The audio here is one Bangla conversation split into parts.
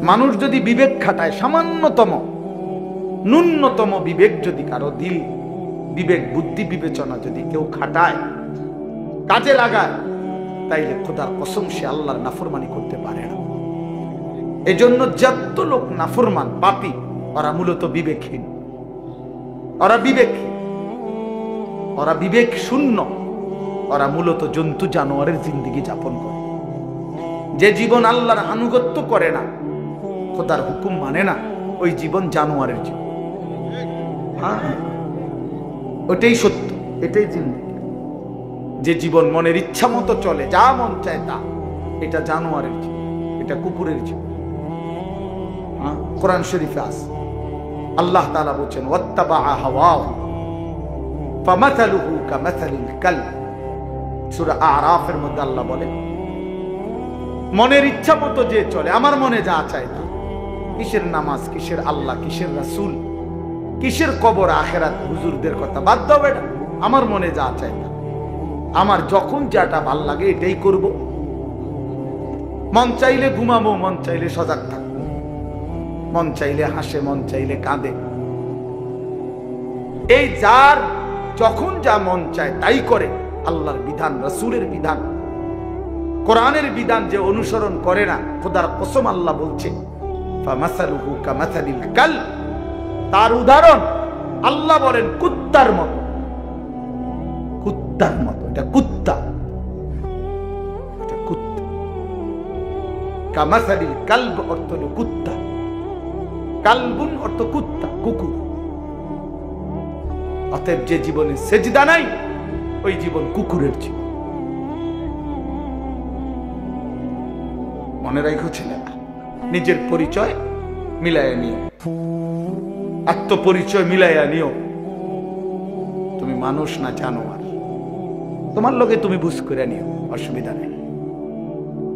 মানুষ যদি বিবেক খাটায়, সামান্যতম ন্যূনতম বিবেক যদি কারো দিল, বিবেক বুদ্ধি বিবেচনা যদি কেউ খাটায়, কাজে লাগায়, তাইলে খোদার কসম সে আল্লাহর নাফরমানি করতে পারে না। এজন্য যত লোক নাফরমান পাপী, ওরা মূলত বিবেকহীন, ওরা বিবেকহীন, ওরা বিবেক শূন্য, ওরা মূলত জন্তু জানোয়ারের জিন্দেগি যাপন করে। যে জীবন আল্লাহর আনুগত্য করে না, খোদার হুকুম মানে না, ওই জীবন জানোয়ারের জীবন। হ্যাঁ, ওটাই সত্য, এটাই জিন্দেগি। যে জীবন মনের ইচ্ছা মতো চলে, যা মন চায় তা, এটা জানোয়ারের জীবন, এটা কুকুরের জীবন। কোরআন শরীফে আছে, আল্লাহ তাআলা বলেন ওয়াত্তাবা হাওয়াহু ফামাথালুহু কামাথালিল কালব। সূরা আরাফের মধ্যে আল্লাহ বলেন, মনের ইচ্ছা মতো যে চলে, আমার মনে যা চায় তা, কিসের নামাজ, কিসের আল্লাহ, কিসের রাসূল, কিসের কবর আখিরাত, হুজুরদের কথা বাদ দাও বেটা, আমার মনে যা চায় তা, আমার যখন যেটা ভাল লাগে এটাই করব। মন চাইলে ঘুমাবো, মন চাইলে সজাগ থাকবো, মন চাইলে হাসে, মন চাইলে কাঁদে। এই যার যখন যা মন চায় তাই করে, আল্লাহর বিধান, রাসূলের বিধান, কোরআনের বিধান যে অনুসরণ করে না, খোদার কসম আল্লাহ বলছে ফামাসালুহু কামাসালিল কালব, তার উদাহরণ আল্লাহ বলেন কুত্তার মতো। কুত্তার মতো, এটা কুত্তা, এটা কুত্তা। কামাসালিল কালব অর্থ হলো কুত্তা, কালবুন অর্থ কুত্তা, কুকুর। অতএব যে জীবনে সেজদা নাই, ওই জীবন কুকুরের জীবন। মনে রাখো ছেলেরা, নিজের পরিচয় মিলাইয়া নিও, আত্মপরিচয় মিলাইয়া নিও। তুমি মানুষ না জানোয়ার, তোমার লোকে তুমি বুঝ করে নিও, অসুবিধা নেই।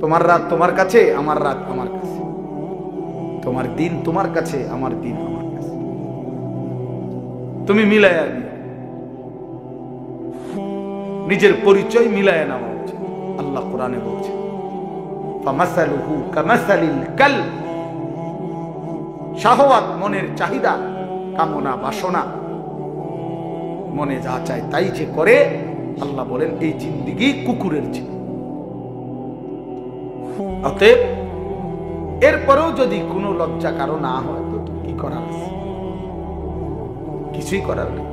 তোমার রাত তোমার কাছে, আমার রাত আমার কাছে, তোমার দিন তোমার কাছে, আমার দিন আমার কাছে, তুমি মিলাইয়া নিও। নিজের পরিচয় মিলাইয়া নেওয়া উচিত। আল্লাহ কোরআনে বলছে ফামাসালুহু কামাসালিল কালব, শাহওয়াত, মনের চাহিদা, কামনা, বাসনা, মনে যা চায় তাই যে করে, আল্লাহ বলেন এই জিন্দেগি কুকুরের জীবন। অতএব এরপরেও যদি কোনো লজ্জা কারো না হয়, তো কি করার আছে? কিছুই করার নেই।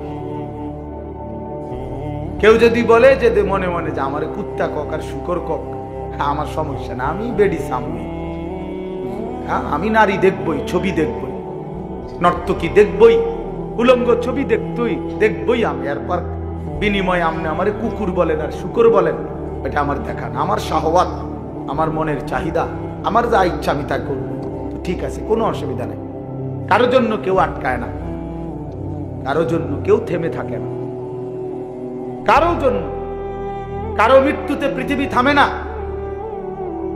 কেউ যদি বলে যে মনে মনে যে আমার কুত্তা কক আর শুকর কক, আমার সমস্যা না, আমি বেডি সামনে, হ্যাঁ, আমি নারী দেখবই, ছবি দেখবই, নর্তকী দেখবই, উলঙ্গ ছবি দেখবই আমি। এরপর বিনিময়ে আপনি আমার কুকুর বলেন আর শুকর বলেন, এটা আমার দেখা না। আমার শাহওয়াত, আমার মনের চাহিদা, আমার যা ইচ্ছা আমি তা করবো, ঠিক আছে, কোনো অসুবিধা নেই। কারো জন্য কেউ আটকায় না, কারো জন্য কেউ থেমে থাকে না, কারো জন্য, কারো মৃত্যুতে পৃথিবী থামে না,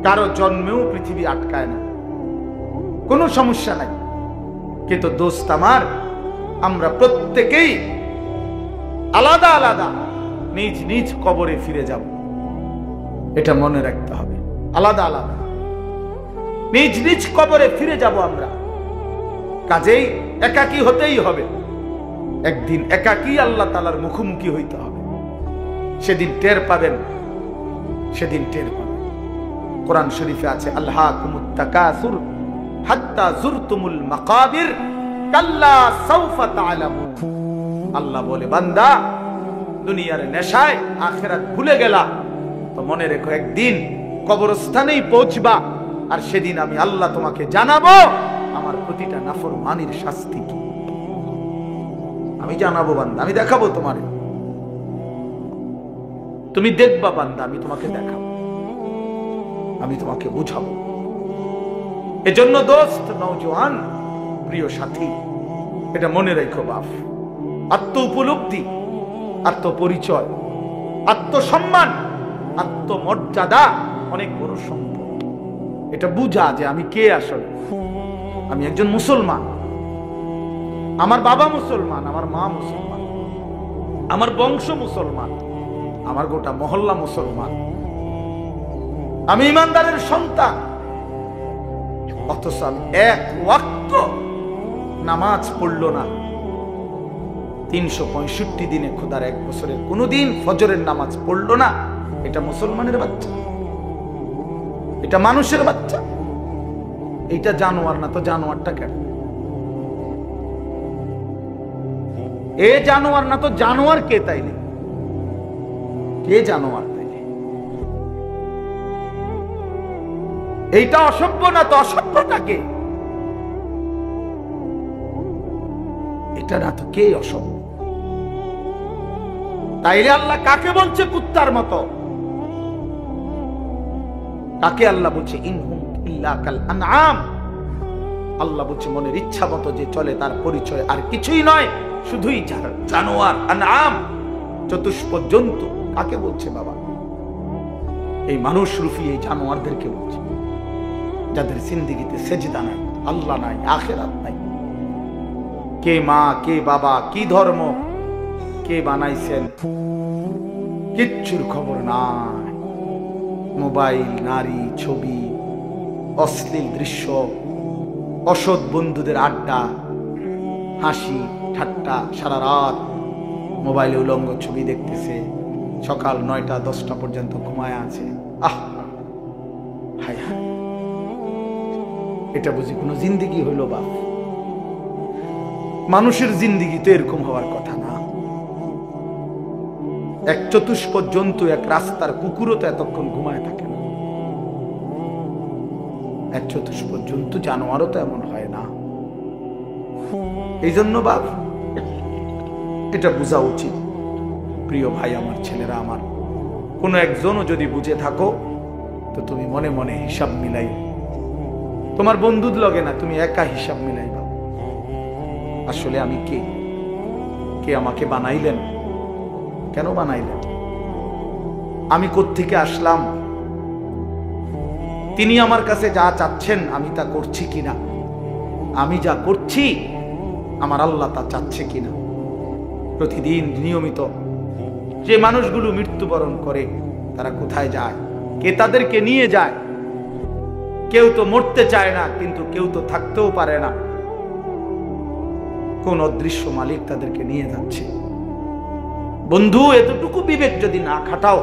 কারো জন্মেও পৃথিবী আটকায় না, কোনো সমস্যা নাই। কিন্তু দোস্ত আমার, আমরা প্রত্যেকেই আলাদা আলাদা নিজ নিজ কবরে ফিরে যাব, এটা মনে রাখতে হবে। আলাদা আলাদা নিজ নিজ কবরে ফিরে যাব আমরা। কাজেই একাকী হতেই হবে, একদিন একাকী আল্লাহ তাআলার মুখোমুখি হইতে হবে। সেদিন টের পাবেন, সেদিন টের পাবেন। কোরআন শরীফে আছে আলহাকুমুত তাকাসুর হাত্তা যুরতুমুল মাকাবির কাল্লা সাউফা তা'লামুন। আল্লাহ বলে, বান্দা, দুনিয়ার নেশায় আখিরাত ভুলে গেলা, তো মনে রেখো একদিন কবরস্থানেই পৌঁছবা, আর সেদিন আমি আল্লাহ তোমাকে জানাবো আমার প্রতিটা নাফরমানির শাস্তি কি। আমি জানাবো বান্দা, আমি দেখাবো তোমারে, তুমি দেখবা বান্দা, আমি তোমাকে দেখাবো, আমি তোমাকে বুঝাবো। এজন্য দোস্ত, নওজোয়ান, প্রিয় সাথী, এটা মনে রেখো বাপ, আত্ম উপলব্ধি, আত্মপরিচয়, আত্মসম্মান, আত্মমর্যাদা অনেক বড় সম্পদ। এটা বুঝা যে আমি কে আসলে। আমি একজন মুসলমান, আমার বাবা মুসলমান, আমার মা মুসলমান, আমার বংশ মুসলমান, আমার গোটা মহল্লা মুসলমান, আমি ইমানদারের সন্তান। অথচ আমি এক ওয়াক্ত নামাজ পড়ল না। 365 দিনে খোদার 1 বছরের কোনদিন ফজরের নামাজ পড়লো না। এটা মুসলমানের বাচ্চা, এটা মানুষের বাচ্চা, এটা জানোয়ার না তো জানোয়ারটা কেন? এ জানোয়ার না তো জানোয়ার কে তাইলে? কে জানোয়ার তাইলে? এইটা অসভ্য না তো অসভ্যটা কে? এটা না তো কে অসভ্য? তাইলে আল্লাহ কাকে বলছে কুত্তার মতো? কাকে আল্লাহ বলছে ইনহুম ইল্লা কাল আনআম? আল্লাহ বলছে মনের ইচ্ছা মতো যে চলে তার পরিচয় আর কিছুই নয়, শুধুই জানোয়ার, আনআম, চতুষ্পদ জন্তু। কাকে বলছে বাবা? এই মানুষ রূপী এই জানোয়ারদেরকে বলছে, যাদের জিন্দেগিতে সেজদা নাই, আল্লাহ নাই, আখিরাত নাই। কে মা, কে বাবা, কি ধর্ম, কে বানাইছেন, কিচ্ছুর খবর নাই। মোবাইল, নারী, ছবি, অশ্লীল দৃশ্য, অসৎ বন্ধুদের আড্ডা, হাসি ঠাট্টা, সারা রাত মোবাইলে উলঙ্গ ছবি দেখতেছে, সকাল 9টা 10টা পর্যন্ত ঘুমায় আছে। আহ হায় হায়, এটা বুঝি কোনো জিন্দেগি হইল? বা মানুষের জিন্দেগি তো এরকম হওয়ার কথা না। এক চতুষ্পদ জন্তু, এক রাস্তার কুকুরও তো এতক্ষণ ঘুমায় থাকে না। এক চতুষ্পদ জন্তু, জানোয়ারও তো এমন হয় না। এই জন্য বাপ এটা বোঝা উচিত। প্রিয় ভাই আমার, ছেলেরা আমার, কোনো একজনও যদি বুঝে থাকো তো তুমি মনে মনে হিসাব মিলাই, তোমার বন্ধুর লগে না, তুমি একা হিসাব মিলাইবা। আসলে আমি কে? কে আমাকে বানাইলেন? কেন বানাইলেন? আমি কোত্থেকে আসলাম? তিনি আমার কাছে যা চাচ্ছেন আমি তা করছি কিনা? আমি যা করছি আমার আল্লাহ তা চাচ্ছে কিনা? প্রতিদিন নিয়মিত যে মানুষগুলো মৃত্যুবরণ করে তারা কোথায় যায়? কে তাদেরকে নিয়ে যায়? কেউ তো মরতে চায় না, কিন্তু কেউ তো থাকতেও পারে না। কোন অদৃশ্য মালিক তাদেরকে নিয়ে যাচ্ছে। বন্ধু, এতটুকু বিবেক যদি না খাটাও,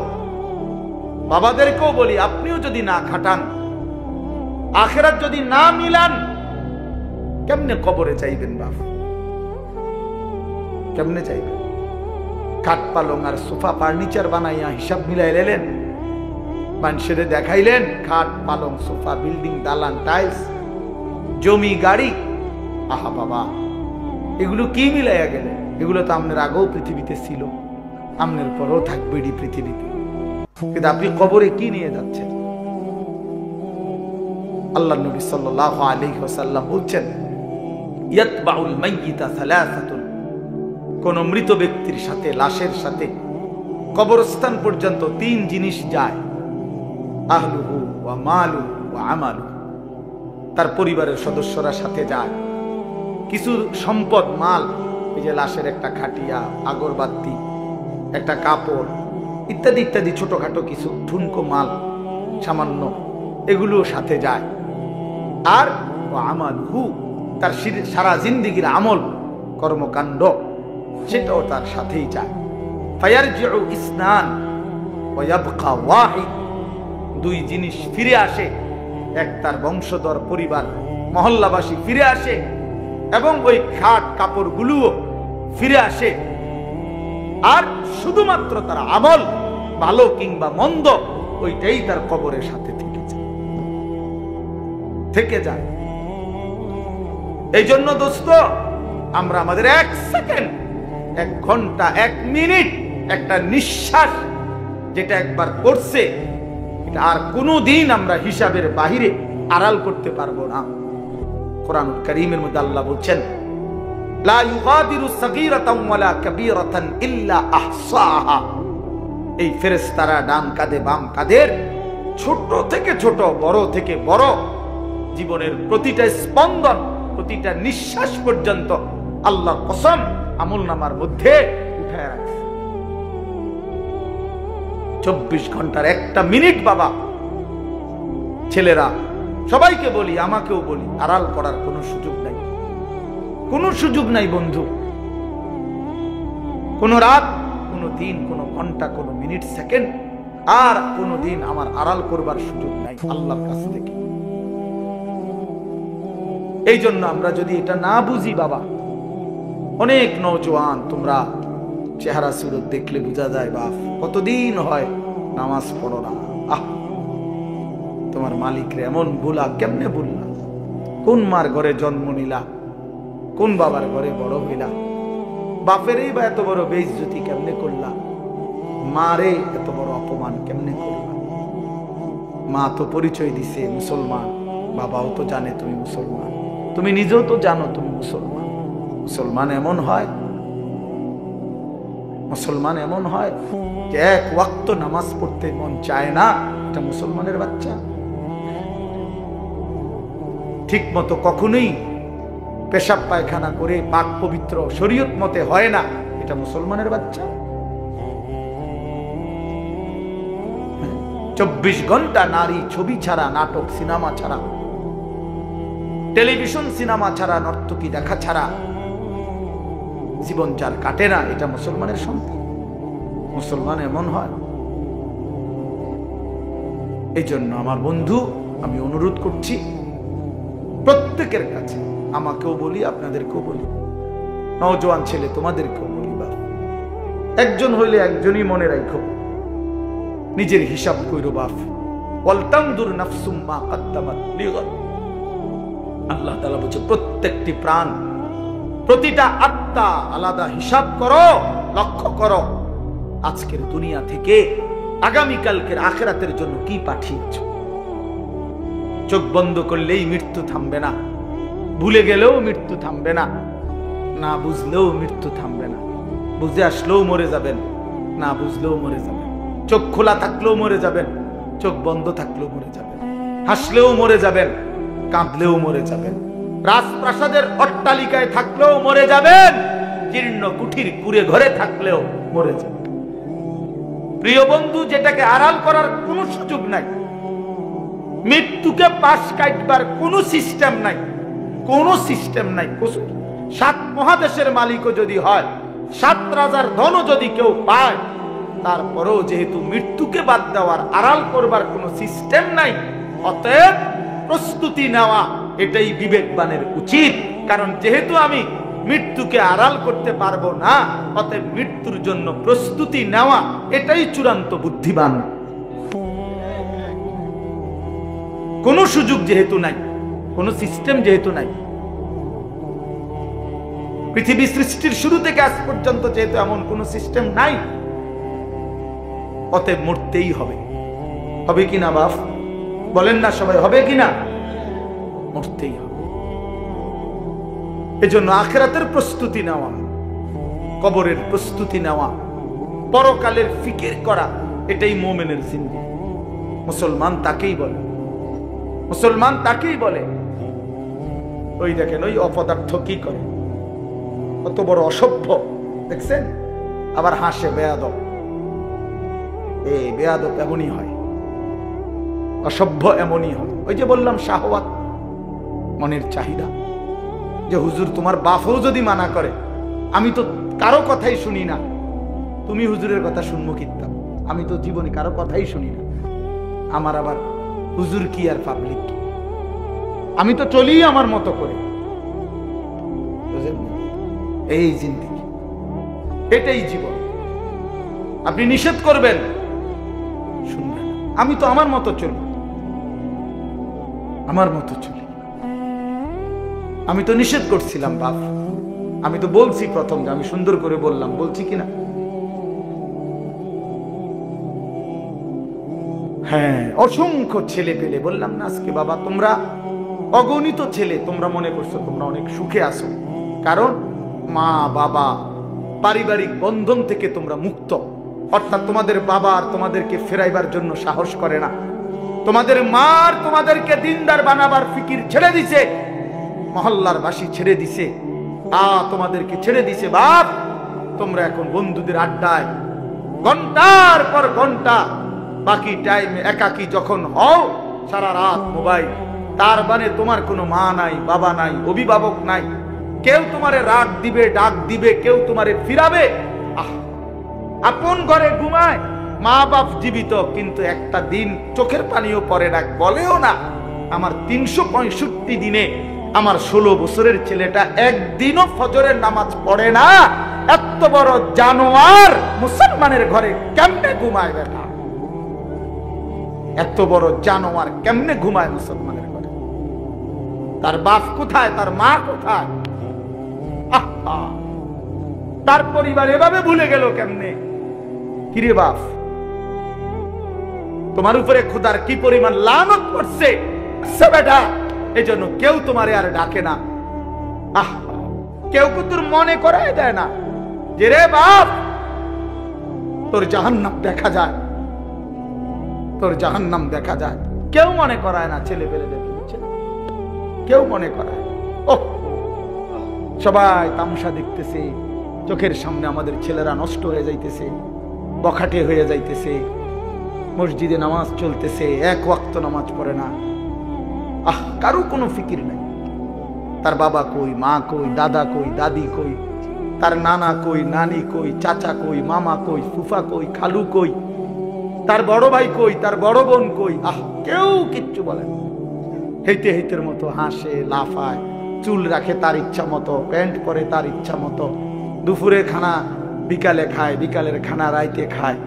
বাবাদেরকেও বলি, আপনিও যদি না খাটান, আখিরাত যদি না মিলান, কেমনে কবরে চাইবেন বাপ? কেমনে চাইবেন? খাট পালং আর সোফা ফার্নিচার বানাইয়া হিসাব মিলাই লেলেন, মানুষের দেখাইলেন খাট পালং সোফা, বিল্ডিং, দালান, টাইলস, জমি, গাড়ি। আহা বাবা, এগুলো কি মিলাইয়া গেলেন? এগুলো তো আপনার আগেও পৃথিবীতে ছিল, আপনার পরও থাকবে এই পৃথিবীতে, কিন্তু আপনি কবরে কি নিয়ে যাচ্ছেন? আল্লাহ নবী সাল্লাল্লাহু আলাইহি ওয়াসাল্লাম বলছেন, ইয়াতবাউল মাইয়িতা সালাসাতুন, কোন মৃত ব্যক্তির সাথে, লাশের সাথে কবরস্থান পর্যন্ত 3 জিনিস যায়। আহলুহু ওয়া মালুহু ওয়া আমালুহু, তার পরিবারের সদস্যরা সাথে যায়। কিছু সম্পদ, মাল, এই যে লাশের একটা খাটিয়া, আগরবাতি, একটা কাপড় ইত্যাদি ইত্যাদি, ছোটখাটো কিছু ঠুনকো মাল সামান্য, এগুলো সাথে যায়। আর আমালুহু, তার সারা জিন্দেগির আমল কর্মকাণ্ড, সেটাও তার সাথেই যায়। ফায়ারজিউ ইসনান ওয়া ইয়াবকা ওয়াহিদ, 2 জিনিস ফিরে আসে। এক, তার বংশধর, পরিবার, মহল্লাবাসী ফিরে আসে, এবং ওই খাট কাপড়গুলোও ফিরে আসে। আর শুধুমাত্র তার আমল, ভালো কিংবা মন্দ, ওইটাই তার কবরের সাথে থেকে যায়। এই জন্য দোস্ত, আমরা আমাদের 1 সেকেন্ড, 1 ঘন্টা, 1 মিনিট, একটা নিঃশ্বাস যেটা একবার করছে, এটা আর কোনোদিন আমরা হিসাবের বাহিরে আড়াল করতে পারবো না। কোরআনুল কারীমের মধ্যে আল্লাহ বলছেন, লা ইউগাদিরু সাগীরাতান ওয়ালা কাবীরাতান ইল্লা আহসাহা। এই ফেরেশতারা ডান কাঁধে বাম কাঁধের, ছোট থেকে ছোট, বড় থেকে বড়, জীবনের প্রতিটা স্পন্দন, প্রতিটা নিঃশ্বাস পর্যন্ত আল্লাহর কসম আমলনামার মধ্যে উঠায় রাখছে। 24 ঘন্টার 1টা মিনিট বাবা, ছেলেরা সবাইকে বলি, আমাকেও বলি, আড়াল করার কোনো সুযোগ নাই, কোনো সুযোগ নাই বন্ধু। কোন রাত, কোন দিন, কোন ঘন্টা, কোন মিনিট, সেকেন্ড আর কোন দিন আমার আড়াল করবার সুযোগ নাই আল্লাহর কাছ থেকে। এই জন্য আমরা যদি এটা না বুঝি বাবা, অনেক নওজোয়ান তোমরা চেহারা সুরত দেখলে বোঝা যায় বাপ কতদিন হয় নামাজ পড়ো না। আহ, তোমার মালিক রে এমন ভুলা কেমনে বললা? কোন মার ঘরে জন্ম নিলা? কোন বাবার ঘরে বড় হইলা? বাপেরই বা এত বড় বেইজ্জতি কেমনে করলা? মারে এত বড় অপমান কেমনে করলা? মা তো পরিচয় দিছে মুসলমান, বাবাও তো জানে তুমি মুসলমান, তুমি নিজেও তো জানো তুমি মুসলমান। মুসলমান এমন হয়, মুসলমান এমন হয় যে এক ওয়াক্ত নামাজ পড়তে মন চায় না, এটা মুসলমানের বাচ্চা। ঠিক মতো কখনোই পেশাব পায়খানা করে পাক পবিত্র শরীয়ত মতে হয় না, এটা মুসলমানের বাচ্চা। 24 ঘন্টা নারী ছবি ছাড়া, নাটক সিনেমা ছাড়া, টেলিভিশন সিনেমা ছাড়া, নর্তকী দেখা ছাড়া জীবন যার কাটে না, এটা মুসলমানের সন্তান। মুসলমান এমন হয়। এই জন্য আমার বন্ধু, আমি অনুরোধ করছি প্রত্যেকের কাছে, আমাকেও বলি, আপনাদেরকেও বলি, নওজোয়ান ছেলে তোমাদেরকেও বলি, বা একজন হইলে একজনই মনে রাখো, নিজের হিসাব কইরো বাপ। ওয়ালতানদুর নাফসুম মা কদ্দামাত লিগাদ। আল্লাহ তাআলা বলেছে প্রত্যেকটি প্রাণ, প্রতিটা আত্মা আলাদা হিসাব করো, লক্ষ্য করো আজকের দুনিয়া থেকে আগামীকালকের আখিরাতের জন্য কি পাঠিয়েছো। চোখ বন্ধ করলেই মৃত্যু থামবে না, ভুলে গেলেও মৃত্যু থামবে না, না বুঝলেও মৃত্যু থামবে না। বুঝে আসলেও মরে যাবেন, না বুঝলেও মরে যাবেন। চোখ খোলা থাকলেও মরে যাবেন, চোখ বন্ধ থাকলেও মরে যাবেন। হাসলেও মরে যাবেন, কাঁদলেও মরে যাবেন। রাজপ্রাসাদের অট্টালিকায় থাকলেও মরে যাবেন, জীর্ণ কুঠির কুড়ে ঘরে থাকলেও মরে যাবেন। প্রিয় বন্ধু, যেটাকে আড়াল করার কোনো সুযোগ নাই, মৃত্যুকে পাশ কাটবার কোনো সিস্টেম নাই, কোনো সিস্টেম নাই। 7 মহাদেশের মালিকও যদি হয়, 7 রাজার ধনও যদি কেউ পায়, তারপরেও যেহেতু মৃত্যুকে বাদ দেওয়ার, আড়াল করবার কোনো সিস্টেম নাই, অতএব প্রস্তুতি নেওয়া এটাই বিবেকবানের উচিত। কারণ যেহেতু আমি মৃত্যুকে আড়াল করতে পারবো না, অতএব মৃত্যুর জন্য প্রস্তুতি নেওয়া এটাই চূড়ান্ত বুদ্ধিমান। কোনো সুযোগ যেহেতু নাই, কোনো সিস্টেম যেহেতু নাই, পৃথিবী সৃষ্টির শুরু থেকে আজ পর্যন্ত যেহেতু এমন কোনো সিস্টেম নাই, অতএব মরতেই হবে। হবে কিনা বাপ বলেন না সবাই, হবে কিনা? মরতেই হবে। এজন্য আখিরাতের প্রস্তুতি নেওয়া, কবরের প্রস্তুতি নেওয়া, পরকালের ফিকির করা, এটাই মুমিনের জিন্দেগি। মুসলমান তাকেই বলে, মুসলমান তাকেই বলে। ওই দেখেন ওই অপদার্থ কি করে, কত বড় অসভ্য দেখছেন, আবার হাসে বেয়াদব। এই বেয়াদব এমনই হয়, অসভ্য এমনই হয়। ওই যে বললাম শাহওয়াত, মনের চাহিদা, যে হুজুর তোমার বাপও যদি মানা করে, আমি তো কারো কথাই শুনি না, তুমি হুজুরের কথা শুনবো কিতাম, আমি তো জীবনে কারো কথাই শুনি না, আমার আবার হুজুর কি আর পাবলিক কি, আমি তো চলি আমার মতো করে। এই জিন্দেগি, এটাই জীবন। আপনি নিষেধ করবেন, শুনবেন, আমি তো আমার মতো চলি, আমার মতো চলি। আমি তো নিষেধ করছিলাম বাপ, আমি তো বলছি প্রথম যে আমি সুন্দর করে বললাম, বলছি কিনা? হ্যাঁ, অসংখ্য ছেলে পেলে বললাম না আজকে বাবা, তোমরা অগণিত ছেলে, তোমরা মনে করছো তোমরা অনেক সুখে আছো, কারণ মা বাবা পারিবারিক বন্ধন থেকে তোমরা মুক্ত। অর্থাৎ তোমাদের বাবা আর তোমাদেরকে ফেরাইবার জন্য সাহস করে না, তোমাদের মা আর তোমাদেরকে দিনদার বানাবার ফিকির ছেড়ে দিছে, মহল্লার বাসী ছেড়ে দিছে, তোমাদেরকে ছেড়ে দিছে বাপ। তোমরা এখন বন্ধুদের আড্ডায় ঘন্টার পর ঘন্টা, বাকি টাইম একাকী যখন হও, সারা রাত মোবাইল, তার মানে তোমার কোনো মা নাই, বাবা নাই, অভিভাবক নাই, কেউ তোমারে রাগ দিবে, ডাক দিবে, কেউ তোমারে ফিরাবে। আপন ঘরে ঘুমায়, মা বাপ জীবিত, কিন্তু একটা দিন চোখের পানিও পড়ে না, বলেও না। আমার 365 দিনে আমার 16 বছরের ছেলেটা একদিনও ফজরের নামাজ পড়ে না। এত বড় জানোয়ার মুসলমানের ঘরে কেমনে ঘুমায় বেটা? এত বড় জানোয়ার কেমনে ঘুমায় মুসলমানের ঘরে? তার বাপ কোথায়, তার মা কোথায়? তার পরিবার এভাবে ভুলে গেল কেমনে? কিরে বাপ, তোমার উপরে খোদার কি পরিমাণ লানত করছে বেটা, এই জন্য কেউ তোমারে আর ডাকে না। কেউ তোর মনে করাই দেয় না যে রে বাপ তোর জাহান্নাম দেখা যায়, তোর জাহান্নাম দেখা যায়। কেউ মনে করায় না, ছেলে পেলে দেখে কেউ মনে করায়। ও সবাই তামসা দেখতেছে, চোখের সামনে আমাদের ছেলেরা নষ্ট হয়ে যাইতেছে, বখাটে হয়ে যাইতেছে, মসজিদে নামাজ চলতেছে, এক ওয়াক্ত নামাজ পড়ে না। কারো কোনো ফিকির নাই। তার বাবা কই, মা কই, দাদা কই, দাদি কই, তার নানা কই, নানি কই, চাচা কই, মামা কই, ফুফা কই, খালু কই, তার বড় ভাই কই, তার বড় বোন কই। কেউ কিচ্ছু বলে না। হেইতে হেইতের মতো হাসে, লাফায়, চুল রাখে তার ইচ্ছা মতো, প্যান্ট পরে তার ইচ্ছা মতো, দুপুরে খানা বিকালে খায়, বিকালের খানা রাইতে খায়,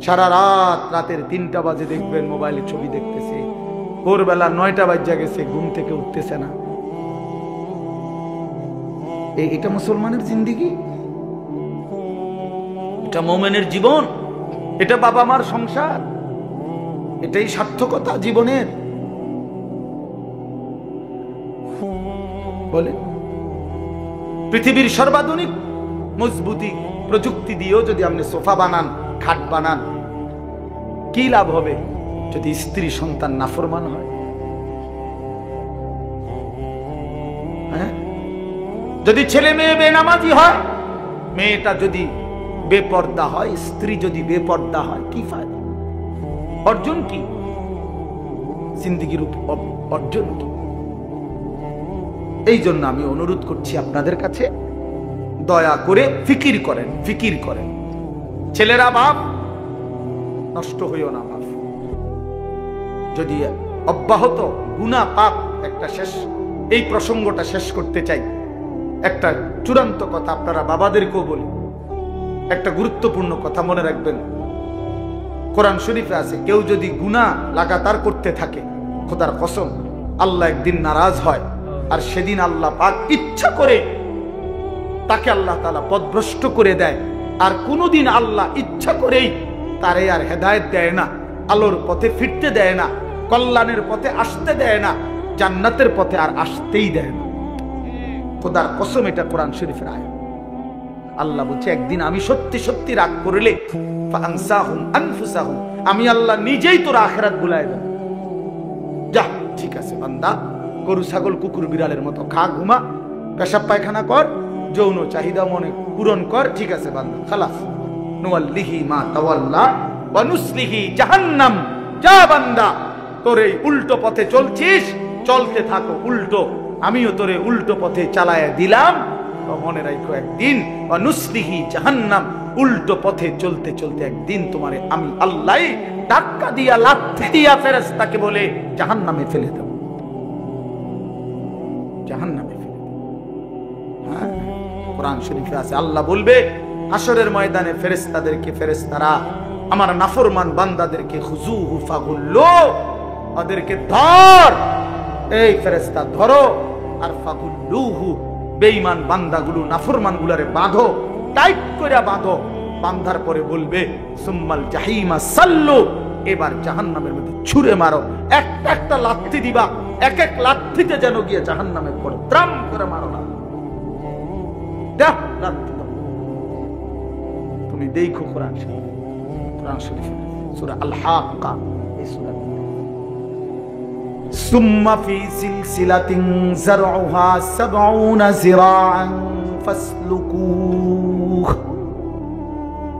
সারা রাত, রাতের 3টা বাজে দেখবেন মোবাইলে ছবি দেখতেছে, ভোরবেলা 9টা বাজে গেছে, ঘুম থেকে উঠতেছে না। এটা মুসলমানের জিন্দেগি? এটা মুমিনের জীবন? এটা বাবা মার সংসার? এটাই সার্থকতা জীবনের? বলে পৃথিবীর সর্বাধুনিক মজবুতি প্রযুক্তি দিয়েও যদি আপনি সোফা বানান, খাট বানান, কি লাভ হবে যদি স্ত্রী সন্তান নাফরমান হয়? যদি ছেলে মেয়ে বেনামাজি হয়, মেয়েটা যদি বেপর্দা হয়, স্ত্রী যদি বেপর্দা হয়, কি ফায়দা? অর্জন কি জিন্দেগির অর্জন কি? এই জন্য আমি অনুরোধ করছি আপনাদের কাছে, দয়া করে ফিকির করেন, ফিকির করেন। ছেলেরা বাপ, নষ্ট হইও না বাপ। যদি অব্যাহত গুনাহ পাপ একটা শেষ, এই প্রসঙ্গটা শেষ করতে চাই। একটা চূড়ান্ত কথা আপনারা বাবাদেরকেও বলি, একটা গুরুত্বপূর্ণ কথা মনে রাখবেন। কোরআন শরীফে আছে, কেউ যদি গুনাহ লাগাতার করতে থাকে, খোদার কসম আল্লাহ একদিন নারাজ হয়, আর সেদিন আল্লাহ পাক ইচ্ছা করে তাকে আল্লাহ তাআলা পথভ্রষ্ট করে দেয়। আর কোনদিন আল্লাহ ইচ্ছা করেই তারে আর হেদায়েত দেয় না, আলোর পথে ফিরতে দেয় না, কল্যাণের পথে আসতে দেয় না, জান্নাতের পথে আর আসতেই দেয় না। খোদার কসম, এটা কোরআন শরীফের আয়াত। আল্লাহ বলছে, একদিন আমি সত্যি সত্যি রাগ করলে ফাআনসাহুম আনফুসাহুম, আমি আল্লাহ নিজেই তোর আখিরাত ভুলায় দেব। যা, ঠিক আছে বান্দা, গরু ছাগল কুকুর বিড়ালের মতো খা, ঘুমা, পেশাব পায়খানা কর, যৌন চাহিদা মনে পূরণ কর, ঠিক আছে বান্দা, খালাস। নুওয়াল্লিহি মা তাওয়াল্লা ওয়া নুসলিহি জাহান্নাম। যা বান্দা, তোর এই উল্টো পথে চলছিস, চলতে থাকো উল্টো, আমিও তোরে উল্টো পথে চালায় দিলাম। তো মনে রাখো, একদিন ওয়া নুসলিহি জাহান্নাম, উল্টো পথে চলতে চলতে একদিন তোমারে আমি আল্লাহ ধাক্কা দিয়া, লাথি দিয়া ফেরেশতাকে বলে জাহান্নামে ফেলে দেব, জাহান্নামে ফেলে দেব। হ্যাঁ, কোরআন শরীফে আছে, আল্লাহ বলবে হাসরের ময়দানে ফেরেশতাদেরকে, ফেরেশতারা আমার নাফরমান বান্দাদেরকে খুজুহু ফাগুল্লু, ওদেরকে ধর, এই ফেরেশতা ধরো, আর ফাগুল্লুহু, বেঈমান বান্দাগুলো, নাফরমান গুলারে বাঁধো, টাইট করে বাঁধো। বাঁধার পরে বলবে সুম্মাল জাহিমা সাল্লু, এবার জাহান্নামের মধ্যে ছুঁড়ে মারো। একটা একটা লাথি দিবা, এক এক লাথিতে যেন গিয়ে জাহান্নামে পড়ে, ত্রাম করে মারো না। দেখ লাথি দাও। তুমি দেখো কোরআন শরীফ, কোরআন শরীফ সূরা আল হাক্কা, এই সূরা সুম্মা ফি সিলসিলাতিন যারউহা ৭০ যিরাআন ফাসলুকুহ।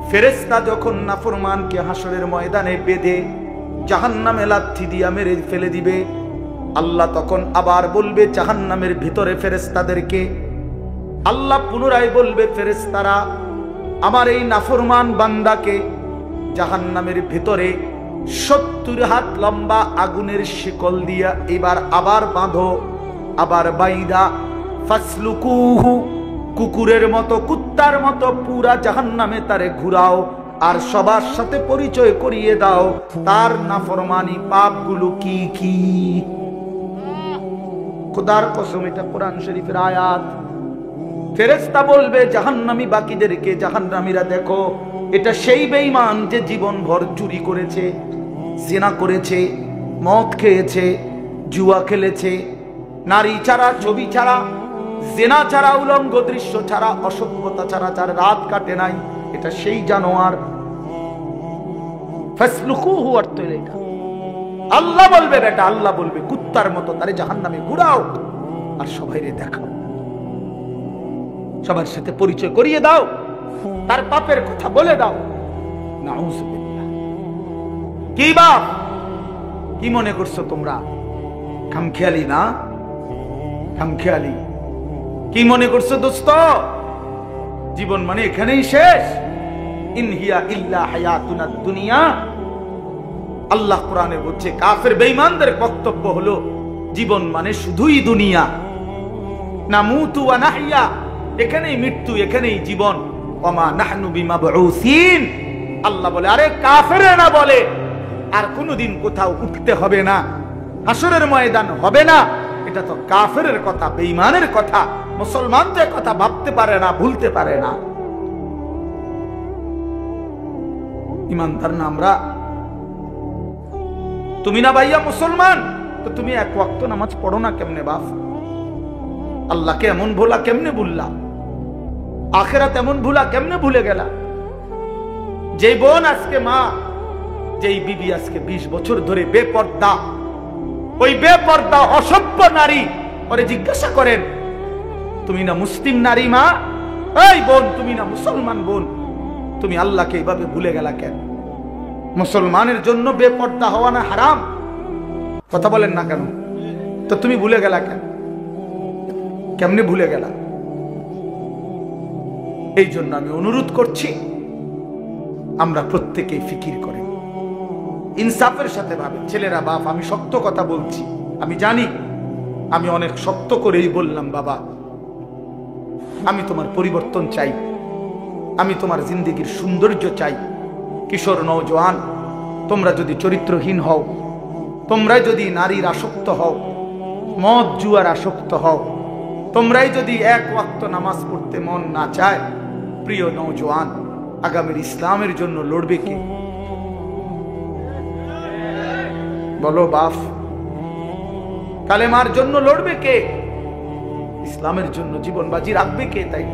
ফেরেশতা যখন নাফরমানকে হাসরের ময়দানে বেঁধে জাহান্নামে লাথি দিয়া মেরে ফেলে দিবে, আল্লাহ তখন আবার বলবে জাহান্নামের ভিতরে ফেরেশতাদেরকে, আল্লাহ পুনরায় বলবে ফেরেশতারা আমার এই নাফরমান বান্দাকে জাহান্নামের ভিতরে 70 হাত লম্বা আগুনের শিকল দিয়া এবার আবার বাঁধো, আবার বাইদা ফাসলুকুহু কুকুরের মতো কুত্তার মতো পুরা জাহান্নামে তারে ঘুরাও, আর সবার সাথে পরিচয় করিয়ে দাও তার নাফরমানি পাপগুলো কি কি। খোদার কসম এটা কোরআন শরীফের আয়াত। ফেরেশতা বলবে জাহান্নামী বাকিদেরকে, জাহান্নামীরা দেখো এটা সেই বেঈমান যে জীবন ভর চুরি করেছে, জিনা করেছে, মদ খেয়েছে, জুয়া খেলেছে, নারী ছাড়া, ছবি ছাড়া, জিনা ছাড়া, উলঙ্গ দৃশ্য ছাড়া, অসভ্যতা ছাড়া যার রাত কাটে নাই, এটা সেই জানোয়ার। ফাসলুকুহু অর্থ এটা আল্লাহ বলবে, বেটা আল্লাহ বলবে কুত্তার মতো তারে জাহান্নামে ঘুরাও আর সবাইরে দেখাও, সবার সাথে পরিচয় করিয়ে দাও, তার পাপের কথা বলে দাও। নাউযুবিল্লাহ। কি বাপ, কি মনে করছো তোমরা? খামখেয়ালি না? খামখেয়ালি। কি মনে করছো দোস্ত? জীবন মানে এখানেই শেষ? ইন হিয়া ইল্লা হায়াতুনা দুনিয়া। আল্লাহ কোরআনে বলছে কাফের বেঈমানদের বক্তব্য হলো জীবন মানে শুধুই দুনিয়া, নামুতু ওয়া নাহইয়া, এখানেই মৃত্যু, এখানেই জীবন। ওমা নাহনু বিমাবউসিন। আল্লাহ বলে আরে কাফেররা বলে আর কোনোদিন কোথাও উঠতে হবে না, হাসরের ময়দান হবে না, এটা তো কাফেরের কথা, বেঈমানের কথা। মুসলমান তো কথা ভাবতে পারে না, ভুলতে পারে না। ইমানদার না আমরা? তুমি না ভাইয়া মুসলমান, তো তুমি এক ওয়াক্ত নামাজ পড়ো না কেমনে বাপ? আল্লাহকে এমন ভোলা কেমনে ভুললা? আখিরাত এমন ভুলা কেমনে ভুলে গেলা? যেই বোন আজকে মা, যেই বিবি আজকে 20 বছর ধরে বেপর্দা, ওই বেপর্দা অসভ্য নারী, ওরে জিজ্ঞাসা করেন তুমি না মুসলিম নারী মা? এই বোন তুমি না মুসলমান বোন, তুমি আল্লাহকে এইভাবে ভুলে গেলা কেন? মুসলমানের জন্য বেপর্দা হওয়া না হারাম? কথা বলেন না কেন? তো তুমি ভুলে গেলা কেন? কেমনে ভুলে গেলা? এই জন্য আমি অনুরোধ করছি আমরা প্রত্যেকেই ফিকির করে ইনসাফের সাথে ভাবে। ছেলেরা বাপ, আমি শক্ত কথা বলছি, আমি জানি আমি অনেক শক্ত করেই বললাম বাবা, আমি তোমার পরিবর্তন চাই, আমি তোমার জিন্দেগির সৌন্দর্য চাই। কিশোর নওজোয়ান, তোমরা যদি চরিত্রহীন হও, তোমরা যদি নারীর আসক্ত হও, মদ জুয়ার আসক্ত হও, তোমরাই যদি এক ওয়াক্ত নামাজ পড়তে মন না চায়, প্রিয় নওজোয়ান, আগামীর ইসলামের জন্য লড়বে কে? বলো বাপ, কালেমার জন্য লড়বে কে? ইসলামের জন্য জীবন বাজি রাখবে কে? তাই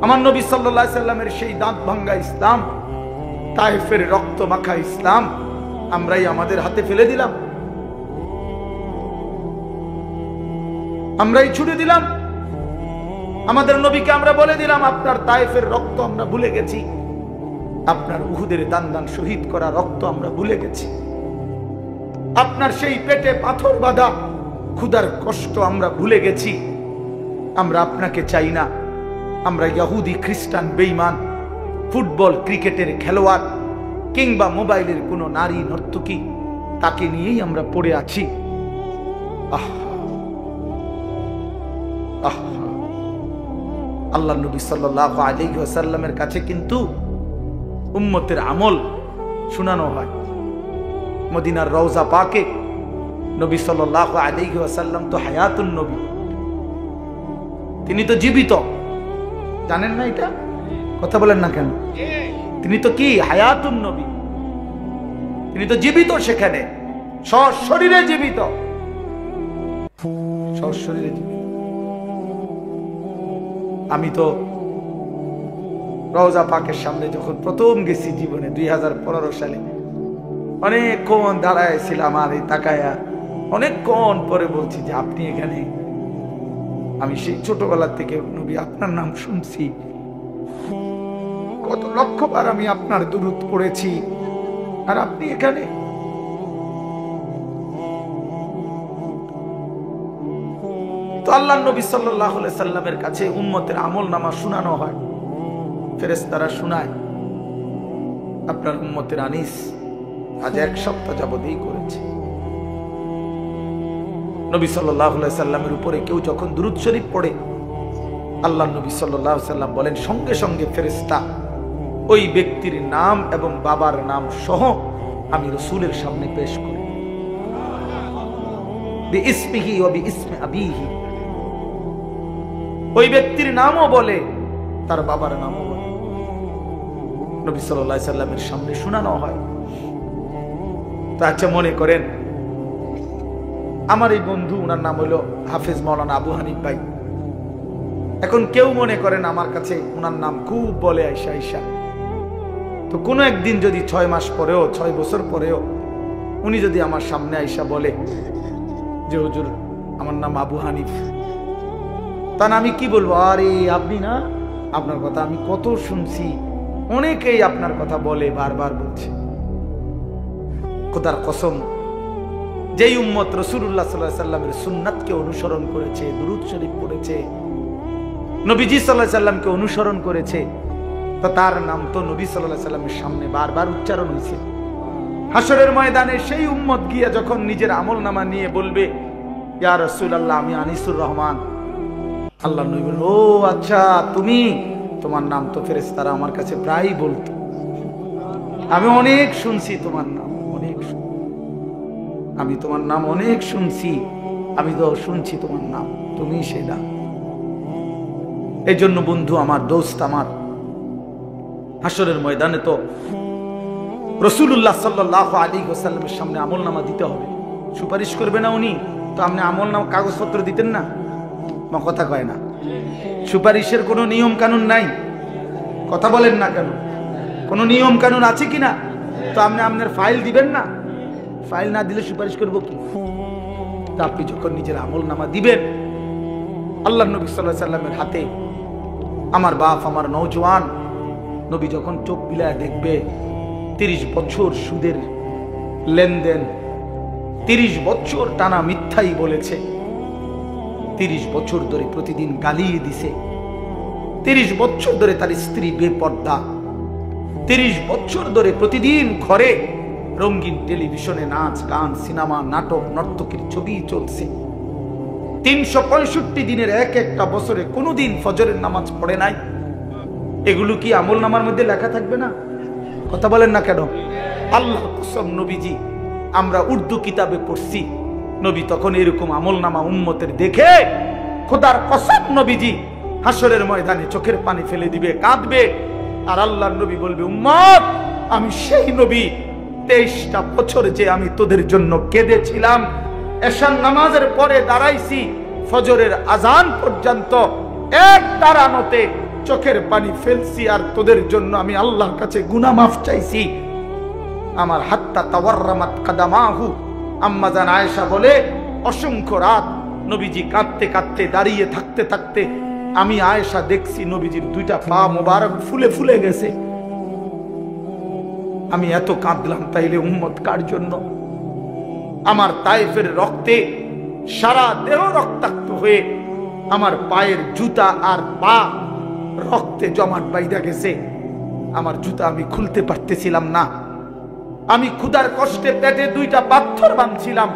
আমার নবী সাল্লাল্লাহু আলাইহি সাল্লামের সেই দাঁত ভাঙ্গা ইসলাম, তায়েফের রক্ত মাখা ইসলাম আমরাই আমাদের হাতে ফেলে দিলাম, আমরাই ছুড়ে দিলাম। আমাদের নবীকে আমরা বলে দিলাম আপনার তায়েফের রক্ত আমরা ভুলে গেছি, আপনার উহুদের দান দান শহীদ করা রক্ত আমরা ভুলে গেছি, আপনার সেই পেটে পাথর বাঁধা ক্ষুধার কষ্ট আমরা ভুলে গেছি। আমরা আপনাকে চাই না, আমরা ইহুদি খ্রিস্টান বেঈমান ফুটবল ক্রিকেটের খেলোয়াড় কিংবা মোবাইলের কোনো নারী নর্তকী, তাকে নিয়েই আমরা পড়ে আছি। আল্লাহ নবী সাল্লাল্লাহু আলাইহি ওয়াসাল্লামের কাছে কিন্তু উম্মতের আমল শোনানো হয়। মদিনার রওজা পাকে নবী সাল্লাল্লাহু আলাইহি ওয়াসাল্লাম তো হায়াতুন নবী, তিনি তো জীবিত, জানেন না এটা? কথা বলেন না কেন? তিনি তো কি হায়াতুন নবী, তিনি তো জীবিত, সেখানে সশরীরে জীবিত, সশরীরে জীবিত। আমি তো রওজা পাকের সামনে যখন প্রথম গেছি জীবনে 2015 সালে, অনেকক্ষণ দাঁড়ায় ছিলাম আর এই তাকায়া, অনেকক্ষণ পরে বলছি যে আপনি এখানে? আমি সেই ছোটবেলা থেকে নবী আপনার নাম শুনছি, কত লক্ষবার আমি আপনার দুরূদ পড়েছি, আর আপনি এখানে? তো আল্লাহ নবী সাল্লাল্লাহু আলাইহি সাল্লামের কাছে উম্মতের আমলনামা শোনানো হয়, ফেরেশতারা শোনায়, আপনার উম্মতের আনিস আজ 1 সপ্তাহ যাবতই করেছে। নবী সাল্লাল্লাহু আলাইহি সাল্লামের উপরে কেউ যখন দুরূদ শরীফ পড়ে, আল্লাহ নবী সাল্লাল্লাহু আলাইহি সাল্লাম বলেন সঙ্গে সঙ্গে ফেরেশতা ওই ব্যক্তির নাম এবং বাবার নাম সহ আমি রাসূলের সামনে পেশ করি, বিইসমিহি ওয়া বিইসমি আবিহি। ওই ব্যক্তির নামও বলে, তার বাবার নামও বলে, নবী সাল্লাল্লাহু আলাইহি সাল্লামের সামনে শোনানো হয়। তো আচ্ছা, মনে করেন আমার এই বন্ধু, ওনার নাম হলো হাফেজ মাওলানা আবু হানিফ ভাই। এখন কেউ মনে করেন আমার কাছে ওনার নাম খুব বলে আয়শা আয়শা। তো কোনো একদিন যদি 6 মাস পরেও 6 বছর পরেও উনি যদি আমার সামনে আয়শা বলে যে হুজুর আমার নাম আবু হানিফ, তাহলে আমি কি বলবো? আরে আপনি না, আপনার কথা আমি কত শুনছি, অনেকেই আপনার কথা বলে, বারবার বলছে। খোদার কসম, যেই উম্মত রাসূলুল্লাহ সাল্লাল্লাহু আলাইহি সাল্লামের সুন্নাতকে অনুসরণ করেছে, দুরূদ শরীফ পড়েছে, নবীজি সাল্লাল্লাহু আলাইহি সাল্লামকে অনুসরণ করেছে, তো তার নাম তো নবী সাল্লাল্লাহু আলাইহি সাল্লামের সামনে বারবার উচ্চারণ হয়েছে। হাসরের ময়দানে সেই উম্মত গিয়ে যখন নিজের আমলনামা নিয়ে বলবে ইয়া রাসূলুল্লাহ আমি আনিসুর রহমান, আল্লাহ নবী বলেন ও আচ্ছা তুমি, তোমার নাম তো ফেরেশতারা আমার কাছে প্রায়ই বলতো, আমি অনেক শুনছি তোমার নাম, অনেক আমি তোমার নাম অনেক শুনছি, আমি তো শুনছি তোমার নাম, তুমি সেটা। এই জন্য বন্ধু আমার, দোস্ত আমার, হাসরের ময়দানে তো রাসূলুল্লাহ সাল্লাল্লাহু আলাইহি ওয়াসাল্লামের সামনে আমলনামা দিতে হবে। সুপারিশ করবে না উনি, তো আপনি আমলনামা কাগজপত্র দিতেন না? কথা কয় না, সুপারিশের কোনো নিয়ম কানুন নাই, কথা বলেন না কেন? কোনো নিয়ম কানুন আছে কিনা? তো আপনি আপনার ফাইল দিবেন না, ফাইল না দিলে সুপারিশ করব কি? তা আপনি যখন নিজের আমলনামা দিবেন, আল্লাহ নবী সাল্লাল্লাহু আলাইহি সাল্লামের হাতে, আমার বাপ আমার নওজোয়ান নবী যখন চোখ বিলায় দেখবে 30 বছর সুদের লেনদেন, 30 বছর টানা মিথ্যাই বলেছে, 30 বছর ধরে প্রতিদিন গালিয়ে দিছে, 30 বছর ধরে তার স্ত্রী বেপর্দা, 30 বছর ধরে প্রতিদিন ঘরে রঙিন টেলিভিশনে নাচ গান সিনেমা নাটক নর্তকীর ছবি চলছে, 365 দিনের এক একটা বছরে কোনোদিন ফজরের নামাজ পড়ে নাই, এগুলো কি আমলনামার মধ্যে লেখা থাকবে না? কথা বলেন না কেন? আল্লাহর কসম নবীজি, আমরা উর্দু কিতাবে পড়ছি, নবী তখন এরকম আমলনামা উম্মতের দেখে খোদার কসম নবীজি হাসরের ময়দানে চোখের পানি ফেলে দিবে, কাঁদবে, আর আল্লাহর নবী বলবে উম্মত আমি সেই নবী, 23টা বছর যে আমি তোদের জন্য কেঁদেছিলাম, এশার নামাজের পরে দাঁড়াইছি ফজরের আজান পর্যন্ত, এক দাঁড়ানোতে চোখের পানি ফেলছি, আর তোদের জন্য আমি আল্লাহর কাছে গুনাহ মাফ চাইছি। আমার হাত্তা তাওয়াররামাত কাদামাহু, আম্মা জান আয়েশা বলে অসংখ্য রাত নবীজি কাঁদতে কাঁদতে, দাঁড়িয়ে থাকতে থাকতে আমি আয়েশা দেখছি নবীজির 2টা পা মোবারক ফুলে ফুলে গেছে। আমি এত কাঁদলাম, তাইলে উম্মত কার জন্য? আমার তায়েফের রক্তে সারা দেহ রক্তাক্ত হয়ে আমার পায়ের জুতা আর পা রক্তে জমাট বাইধা গেছে, আমার জুতা আমি খুলতে পারতেছিলাম না, আমি ক্ষুধার কষ্টে পেটে 2টা পাথর বাঁধছিলাম,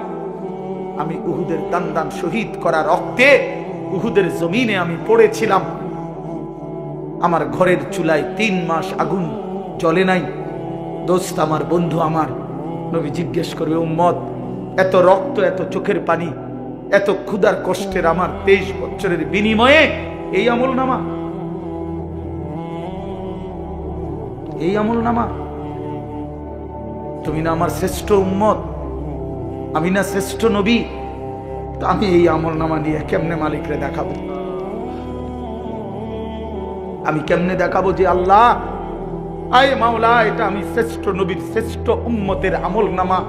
আমি উহুদের দান শহীদ করা রক্তে উহুদের জমিনে আমি পড়েছিলাম, আমার ঘরের চুলায় 3 মাস আগুন জ্বলে নাই। দোস্ত আমার, বন্ধু আমার, নবী জিজ্ঞেস করবে উম্মত এত রক্ত, এত চোখের পানি, এত ক্ষুধার কষ্টের আমার 23 বছরের বিনিময়ে এই আমলনামা, এই আমলনামা? তুমি না আমার শ্রেষ্ঠ উম্মত, আমি না শ্রেষ্ঠ নবী, তো আমি এই আমলনামা নিয়ে কেমনে মালিকরে দেখাবো? আমি কেমনে দেখাবো যে আল্লাহ আয় মাওলা এটা আমি শ্রেষ্ঠ নবীর শ্রেষ্ঠ উম্মতের আমলনামা,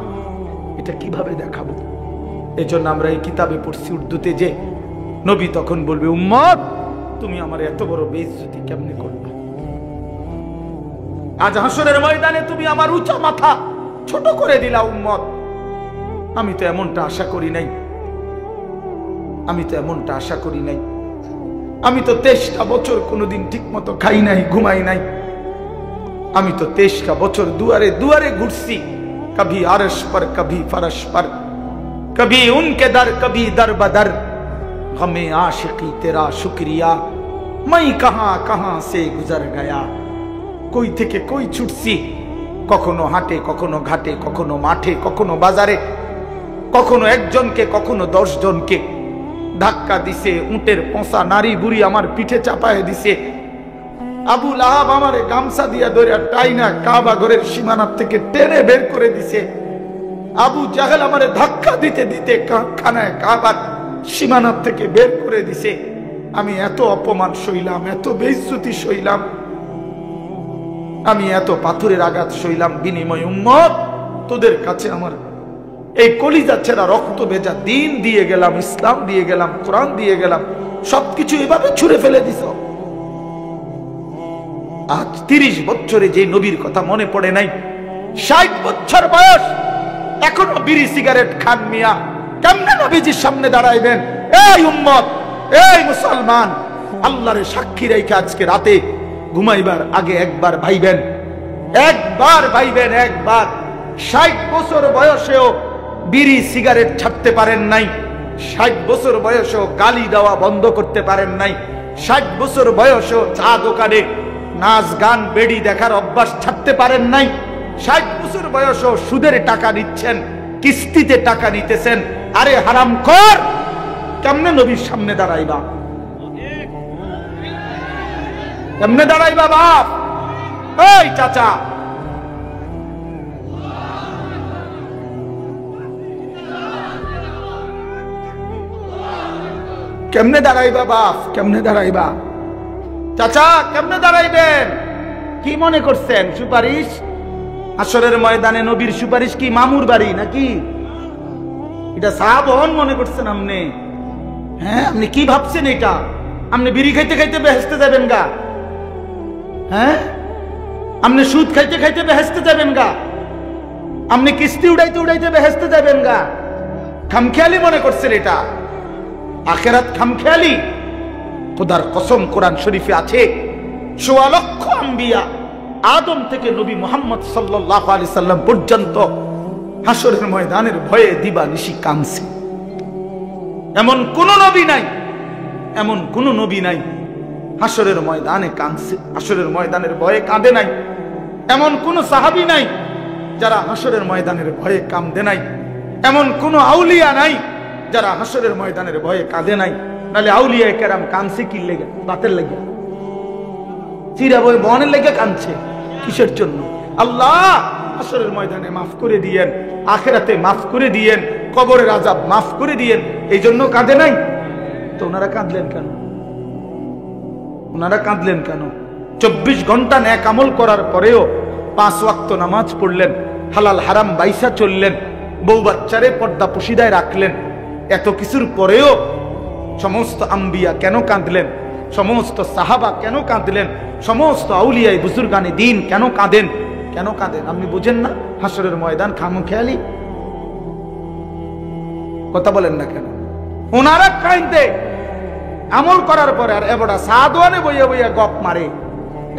এটা কিভাবে দেখাবো? এজন্য আমরা এই কিতাবে পড়ছি উর্দুতে যে নবী তখন বলবে উম্মত তুমি আমার এত বড় বেইজ্জতি কেমনে করবে? আজ হাসরের ময়দানে তুমি আমার উঁচা মাথা ছোট করে দিলা উম্মত, আমি তো এমনটা আশা করি নাই। আমি তো এমনটা আশা করি নাই। আমি তো 23টা বছর কোনোদিন ঠিক মতো খাই নাই, ঘুমাই নাই। আমি তো 23টা বছর দুয়ারে দুয়ারে ঘুরছি, কभी আরশ पर कभी फरश पर, कभी उनके दर कभी दर बदर, हमें आशिकी तेरा शुक्रिया, मैं कहां कहां से गुजर गया। কই থেকে কই ছুটছি, কখনো হাটে, কখনো ঘাটে, কখনো মাঠে, কখনো বাজারে, কখনো একজনকে, কখনো 10 জনকে ধাক্কা দিছে। উটের পোঁছা নারী বুড়ি আমার পিঠে চাপায় দিছে। আবু লাহাব আমারে গামছা দিয়া ধরে টাইনা কাবা ঘরের সীমানা থেকে টেনে বের করে দিছে। আবু জাহেল আমারে ধাক্কা দিতে দিতে খানায় কাবার সীমানা থেকে বের করে দিছে। আমি এত অপমান সইলাম, এত বেইজ্জতি সইলাম, আমি এত পাথরের আঘাত সইলাম। বিনিময় উম্মত, তোদের কাছে আমার এই কলিজা ছেঁড়া রক্ত ভেজা দিন দিয়ে গেলাম, ইসলাম দিয়ে গেলাম, কোরআন দিয়ে গেলাম, সবকিছু এভাবে ছুঁড়ে ফেলে দিছ। আজ 30 বছরে যে নবীর কথা মনে পড়ে নাই, 60 বছর বয়স এখনো বিড়ি সিগারেট খান মিয়া, কেমনে নবীজির সামনে দাঁড়াইবেন? এই উম্মত, এই মুসলমান, আল্লাহরে সাক্ষী রেখে আজকে রাতে ঘুমাইবার আগে একবার ভাইবেন, একবার ভাইবেন, একবার। 60 বছর বয়সেও বিড়ি সিগারেট ছাড়তে পারেন নাই, 60 বছর বয়সেও গালি দেওয়া বন্ধ করতে পারেন নাই, 60 বছর বয়সেও চা দোকানে নাচ গান বেড়ি দেখার অভ্যাস ছাড়তে পারেন নাই, 60 বছর বয়সেও সুদের টাকা নিচ্ছেন, কিস্তিতে টাকা নিতেছেন। আরে হারামখোর, কেমনে নবীর সামনে দাঁড়াইবা? কেমনে দাঁড়াইবা বাপ? এই চাচা, কেমনে দাঁড়াইবা বাপ? কেমনে দাঁড়াইবা? চাচা কেমনে দাঁড়াইবেন? কি মনে করছেন সুপারিশ? হাসরের ময়দানে নবীর সুপারিশ কি মামুর বাড়ি নাকি? এটা সাহাবন মনে করছেন আপনি? হ্যাঁ, আপনি কি ভাবছেন এটা? আপনি বিড়ি খাইতে খাইতে বেহেশতে যাবেন গা? হ্যাঁ, আপনি সুদ খাইতে খাইতে বেহেশতে যাবেন গা? আপনি কিস্তি উড়াইতে উড়াইতে বেহেশতে যাবেন গা? খামখেয়ালি মনে করছেন এটা? আখিরাত খামখেয়ালি? খোদার কসম, কোরআন শরীফে আছে ১৪ লক্ষ আম্বিয়া, আদম থেকে নবী মুহাম্মদ সাল্লাল্লাহু আলাইহি সাল্লাম পর্যন্ত হাসরের ময়দানের ভয়ে দিবানিশি কাঁদছে। এমন কোন নবী নাই, এমন কোন নবী নাই হাসরের ময়দানে কাঁদছে, হাসরের ময়দানের ভয়ে কাঁদে নাই। এমন কোন সাহাবী নাই যারা হাসরের ময়দানের ভয়ে কাঁদে নাই। এমন কোন আউলিয়া নাই যারা হাসরের ময়দানের ভয়ে কাঁদে নাই। নালে আউলিয়া কেরাম কাঁদছে কি লেগে? বাতের লেগে, চিরা বই বনের লেগে কাঁদছে কিসের জন্য? আল্লাহ হাসরের ময়দানে মাফ করে দিয়েন, আখিরাতে মাফ করে দিয়েন, কবরের আযাব মাফ করে দিয়েন, এই জন্য কাঁদে নাই। তো ওনারা কাঁদলেন কেন? ওনারা কাঁদলেন কেন? 24 ঘন্টা নেক আমল করার পরেও 5 ওয়াক্ত নামাজ পড়লেন, হালাল হারাম বাইসা চললেন, বউ বাচ্চারে পর্দা পুশিদায় রাখলেন। এত কিছুর পরেও সমস্ত আম্বিয়া কেন কাঁদলেন? সমস্ত সাহাবা কেন কাঁদলেন? সমস্ত আউলিয়ায়ে বুজুর্গানে দ্বীন কেন কাঁদেন? কেন কাঁদেন আপনি বুঝেন না? হাসরের ময়দান খামখেয়ালি? কথা বলেন না কেন? ওনারা কাঁদে আমল করার পরে, আর এবড়া সাদওয়ানে বইয়া বইয়া গপ মারে,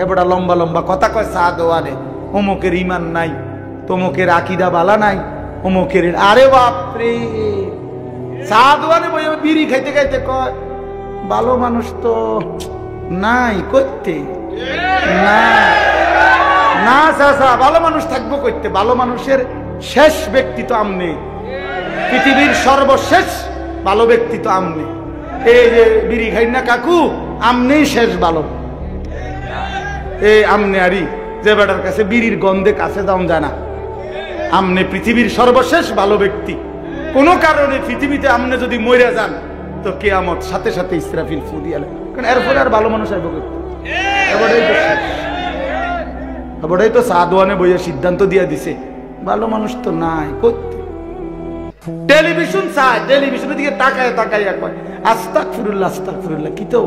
এবড়া লম্বা লম্বা কথা কয় সাদওয়ানে, অমুকের ইমান নাই, তমুকের আকীদা বালা নাই, অমুকের। আরে বাপরে, সাদওয়ানে বইয়া বিড়ি খাইতে খাইতে কয় ভালো মানুষ তো নাই করতে না। না চাচা, ভালো মানুষ থাকবো করতে? ভালো মানুষের শেষ ব্যক্তি তো আমনে, পৃথিবীর সর্বশেষ ভালো ব্যক্তি তো আমনে। এই যে বিড়ি খাই না কাকু, আমনেই শেষ ভালো। এই আমনে আরি যে বেটার কাছে বিড়ির গন্ধে কাছে যাওয়া যায় না, আমনে পৃথিবীর সর্বশেষ ভালো ব্যক্তি। কোনো কারণে পৃথিবীতে আমনে যদি মরে যান তো কিয়ামত সাথে সাথে ইসরাফিল ফু দিয়ে, কারণ এরপরে আর ভালো মানুষ আইব করতে। এবারেই তো সাদওয়ানে বইয়া সিদ্ধান্ত দিয়ে দিছে ভালো মানুষ তো নাই করতে। টেলিভিশন চায়, টেলিভিশনের দিকে তাকায় তাকায় কয় আস্তাগফিরুল্লাহ আস্তাগফিরুল্লাহ। কি তো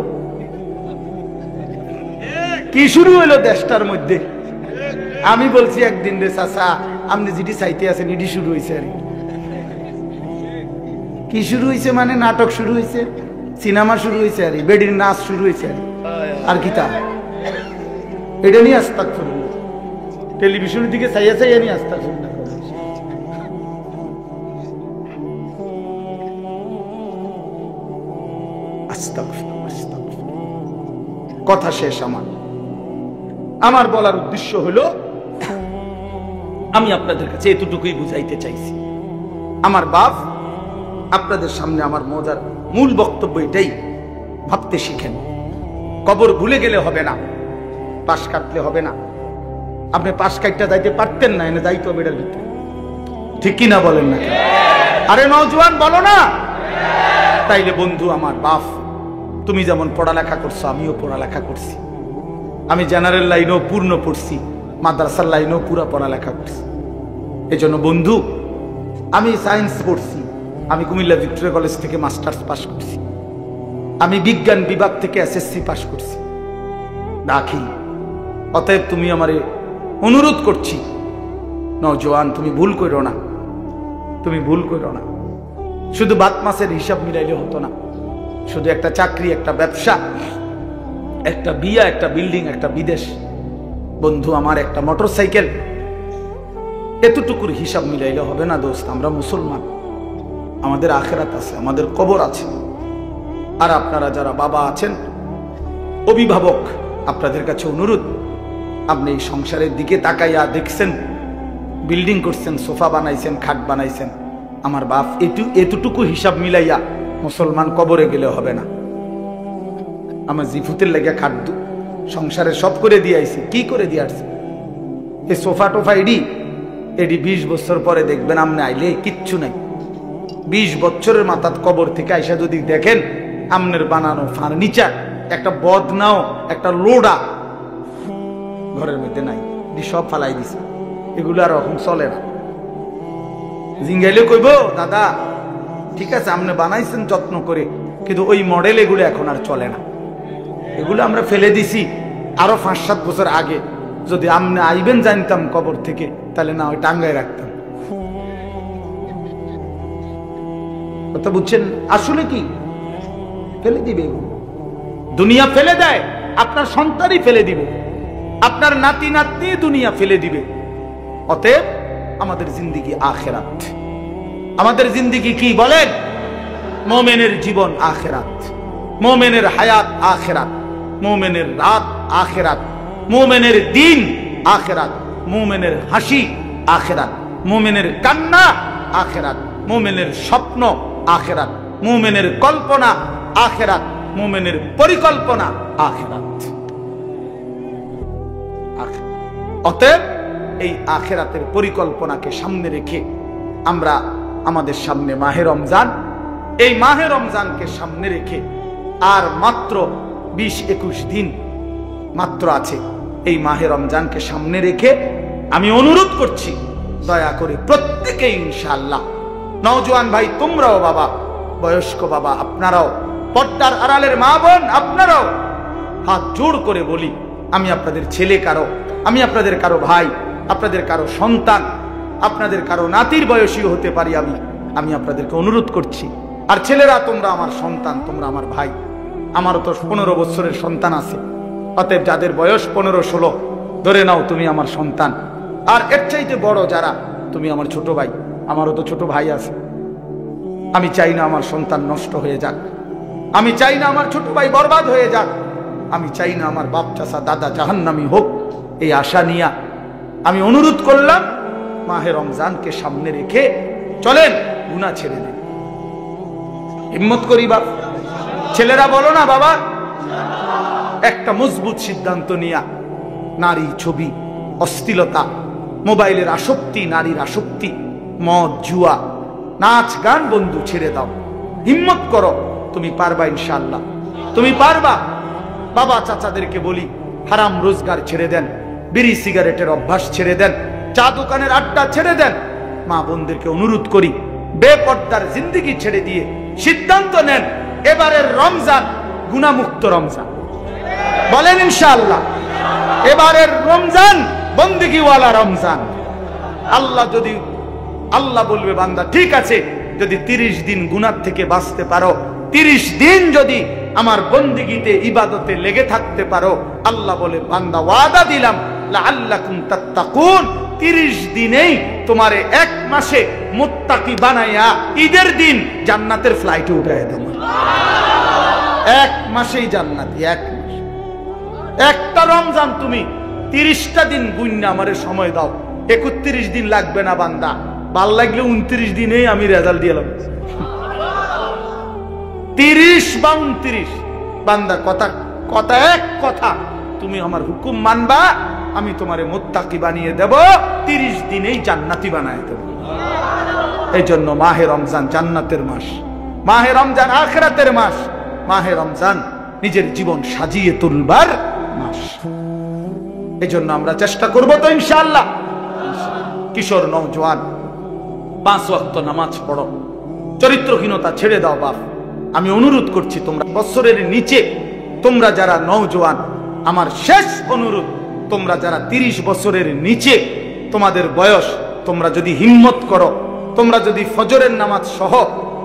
কি শুরু হইলো দেশটার মধ্যে? আমি বলছি একদিন রে চাচা, আপনি যেটি চাইতে আছেন এটি শুরু হয়েছে আর কি শুরু হয়েছে মানে নাটক শুরু হয়েছে, সিনেমা শুরু হয়েছে, আর বেডির নাচ শুরু হয়েছে, আর কি তা এটা নিয়ে আস্তাগফিরুল্লাহ। টেলিভিশনের দিকে চাইয়া চাইয়া নিয়ে আস্তাগফিরুল্লাহ। কথা শেষ। আমার বলার উদ্দেশ্য হলো, আমি আপনাদের কাছে এতটুকুই বুঝাইতে চাইছি। আমার বাপ আপনাদের সামনে আমার মজার মূল বক্তব্য এটাই, ভাবতে শিখেন। কবর ভুলে গেলে হবে না, পাশ কাটলে হবে না। আপনি পাশ কাটতে যাইতে পারতেন না, এনে যাইতে হবে এটার ভিতরে, ঠিক কিনা বলেন না? আরে নওজোয়ান বলো না। তাইলে বন্ধু আমার বাপ, তুমি যেমন পড়ালেখা করছো আমিও পড়ালেখা করছি। আমি জেনারেল লাইনেও পূর্ণ পড়ছি, মাদ্রাসার লাইনেও পুরা পড়ালেখা করছি। এই জন্য বন্ধু, আমি সায়েন্স পড়ছি, আমি কুমিল্লা ভিক্টোরিয়া কলেজ থেকে মাস্টার্স পাস করছি, আমি বিজ্ঞান বিভাগ থেকে এসএসসি পাস করছি, দাখিল। অতএব তুমি আমারে অনুরোধ করছি, নওজোয়ান তুমি ভুল করো না, তুমি ভুল করো না। শুধু বাত মাসের হিসাব মিলাইলে হতো না। শুধু একটা চাকরি, একটা ব্যবসা, একটা বিয়া, একটা বিল্ডিং, একটা বিদেশ, বন্ধু আমার একটা মোটরসাইকেল, এতটুকুর হিসাব মিলাইলে হবে না দোস্ত। আমরা মুসলমান, আমাদের আখিরাত আছে, আমাদের কবর আছে। আর আপনারা যারা বাবা আছেন, অভিভাবক, আপনাদের কাছে অনুরোধ, আপনি এই সংসারের দিকে তাকাইয়া দেখছেন, বিল্ডিং করছেন, সোফা বানাইছেন, খাট বানাইছেন। আমার বাপ এতটুকু হিসাব মিলাইয়া মুসলমান কবরে গেলে হবে না। আমার জিফুতের লেগে খাট সংসারে সব করে দিয়ে আইছি। কি করে দিয়ে আসছে? এই সোফা টোফা এডি 20 বছর পরে দেখবেন আমনে আইলে কিচ্ছু নাই। 20 বছরের মাথাত কবর থেকে আইসা যদি দেখেন আমনের বানানো ফার্নিচার, একটা বদনাও, একটা লোডা ঘরের মধ্যে নাই, সব ফালাই দিছে। এগুলো আর এখন চলে না। জিঙ্গাইলে কইব, দাদা ঠিক আছে আপনি বানাইছেন যত্ন করে, কিন্তু ওই মডেল এগুলো এখন আর চলে না, এগুলো আমরা ফেলে দিছি আরো 5-7 বছর আগে। যদি আপনি আইবেন জানতাম কবর থেকে, তাহলে না ওই টাঙ্গায় রাখতাম। কথা বুঝছেন? আসলে কি ফেলে দিবে, দুনিয়া ফেলে দেয়, আপনার সন্তানই ফেলে দিবে, আপনার নাতি নাতনি দুনিয়া ফেলে দিবে। অতএব আমাদের জিন্দেগি আখিরাত। আমাদের জিন্দেগি কি বলেন? মুমিনের জীবন আখিরাত, মুমিনের হায়াত আখিরাত, মুমিনের রাত আখিরাত, মুমিনের দিন আখিরাত, মুমিনের হাসি আখিরাত, মুমিনের কান্না আখিরাত, মুমিনের স্বপ্ন আখিরাত, মুমিনের কল্পনা আখিরাত, মুমিনের পরিকল্পনা আখিরাত। অতএব এই আখিরাতের পরিকল্পনাকে সামনে রেখে আমরা আমাদের সামনে মাহে রমজান, এই মাহে রমজানকে সামনে রেখে আর মাত্র 20-21 দিন মাত্র আছে। এই মাহে রমজানকে সামনে রেখে আমি অনুরোধ করছি, দয়া করে প্রত্যেকেই ইনশাআল্লাহ, নওজোয়ান ভাই তোমরাও, বাবা বয়স্ক বাবা আপনারাও, পর্দার আড়ালের মা বোন আপনারাও, হাত জোড় করে বলি, আমি আপনাদের ছেলে কারো, আমি আপনাদের কারো ভাই, আপনাদের কারো সন্তান, আপনাদের কারো নাতির বয়সীও হতে পারি। আমি আপনাদেরকে অনুরোধ করছি। আর ছেলেরা, তোমরা আমার সন্তান, তোমরা আমার ভাই। আমারও তো 15 বছরের সন্তান আছে। অতএব যাদের বয়স 15-16, ধরে নাও তুমি আমার সন্তান। আর এর চাইতে বড় যারা, তুমি আমার ছোট ভাই। আমারও তো ছোট ভাই আছে। আমি চাই না আমার সন্তান নষ্ট হয়ে যাক, আমি চাই না আমার ছোট ভাই বরবাদ হয়ে যাক, আমি চাই না আমার বাপ চাচা দাদা জাহান্নামী হোক। এই আশা নিয়ে আমি অনুরোধ করলাম, মাহে রমজানকে সামনে রেখে চলেন গুনাহ ছেড়ে দিন। হিম্মত করি বাপ, ছেলেরা বলো না বাবা, একটা মজবুত সিদ্ধান্ত নিয়া নারী ছবি, অশ্লীলতা, মোবাইলের আসক্তি, নারীর আসক্তি, মদ জুয়া, নাচ গান বন্ধু ছেড়ে দাও। হিম্মত করো, তুমি পারবা ইনশাআল্লাহ, তুমি পারবা। বাবা চাচাদেরকে বলি, হারাম রোজগার ছেড়ে দেন, বিড়ি সিগারেটের অভ্যাস ছেড়ে দেন, চা দোকানের আড্ডা ছেড়ে দেন। মা বোনদেরকে অনুরোধ করি, বেপর্দার জিন্দেগি ছেড়ে দিয়ে সিদ্ধান্ত নেন, এবারের রমজান গুনাহমুক্ত রমজান। বলেন ইনশাআল্লাহ, এবারের রমজান বন্দেগীওয়ালা রমজান। আল্লাহ বলবে, বান্দা ঠিক আছে যদি 30 দিন গুনাহ থেকে বাঁচতে পারো, 30 দিন যদি আমার বন্দিগিতে ইবাদতে লেগে থাকতে পারো, আল্লাহ বলে বান্দা ওয়াদা দিলাম লাআল্লাকুম তাত্তাকুন, 30 দিনেই তোমারে 1 মাসে মুত্তাকি বানাইয়া ঈদের দিন জান্নাতের ফ্লাইটে উঠাইয়া দেব। 1 মাসেই জান্নাতি, 1 মাস। একটা রমজান তুমি 30টা দিন গুণনা আমারে সময় দাও, 31 দিন লাগবে না বান্দা, ভাল লাগলে 29 দিনেই আমি রেজাল্ট দিলাম। 30 বা 29 বান্দা কথা এক কথা, তুমি আমার হুকুম মানবা, আমি তোমারে মুত্তাকি বানিয়ে দেব, 30 দিনেই জান্নাতি বানায় দেব। এই জন্য মাহে রমজান জান্নাতের মাস, মাহে রমজান আখিরাতের মাস, মাহে রমজান নিজের জীবন সাজিয়ে তুলবার মাস। এই জন্য আমরা চেষ্টা করব তো ইনশাআল্লাহ। কিশোর নওজোয়ান 5 ওয়াক্ত নামাজ পড়ো, চরিত্রহীনতা ছেড়ে দাও বাপ। আমি অনুরোধ করছি তোমরা বছরের নিচে, তোমরা যারা নওজোয়ান, আমার শেষ অনুরোধ, তোমরা যারা 30 বছরের নিচে তোমাদের বয়স, তোমরা যদি হিম্মত করো, তোমরা যদি ফজরের নামাজ সহ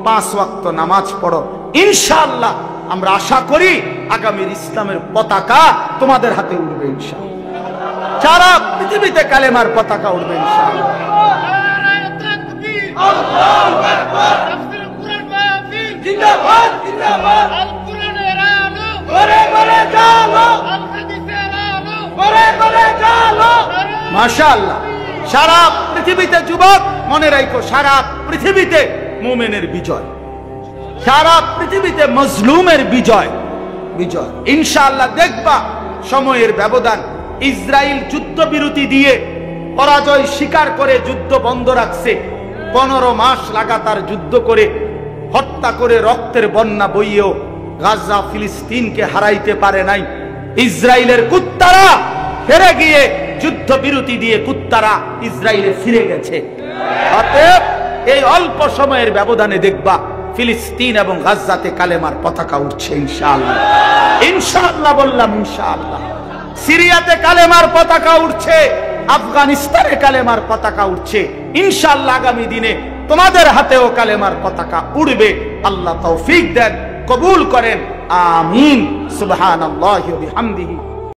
5 ওয়াক্ত নামাজ পড়ো, ইনশাআল্লাহ আমরা আশা করি আগামীর ইসলামের পতাকা তোমাদের হাতে উঠবে ইনশাআল্লাহ। সারা পৃথিবীতে কালেমার পতাকা উঠবে ইনশাআল্লাহ। আল্লাহু আকবার। তাফসীরুল কুরআন মাহফিল জিন্দাবাদ জিন্দাবাদ। আল কুরআনের আলো ঘরে ঘরে জালো, আল হাদিসের আলো ঘরে ঘরে জালো। মাশাআল্লাহ। সারা পৃথিবীতে যুবক মনে রাখো, সারা পৃথিবীতে মুমিনের বিজয়, সারা পৃথিবীতে মজলুমের বিজয়, বিজয় ইনশাআল্লাহ। দেখবা সময়ের ব্যবধান, ইসরায়েল যুদ্ধবিরতি দিয়ে পরাজয় স্বীকার করে যুদ্ধ বন্ধ রাখছে, 15 মাস লাগাতার যুদ্ধ করে হত্যা করে রক্তের বন্যা বইয়েও গাজা ফিলিস্তিনকে হারাইতে পারে নাই। ইসরায়েলের কুত্তারা ফিরে গিয়ে যুদ্ধবিরতি দিয়ে কুত্তারা ইসরায়েলে ফিরে গেছে। অতএব এই অল্প সময়ের ব্যবধানে দেখবা ফিলিস্তিন এবং গাজাতে কালেমার পতাকা উঠছে ইনশাআল্লাহ। ইনশাআল্লাহ বললাম, ইনশাআল্লাহ। সিরিয়াতে কালেমার পতাকা উঠছে, আফগানিস্তানে কালেমার পতাকা উঠছে, ইনশাআল্লাহ আগামী দিনে তোমাদের হাতেও কালেমার পতাকা উড়বে। আল্লাহ তৌফিক দেন, কবুল করেন, আমিন। সুবহানাল্লাহি ওয়া বিহামদিহি।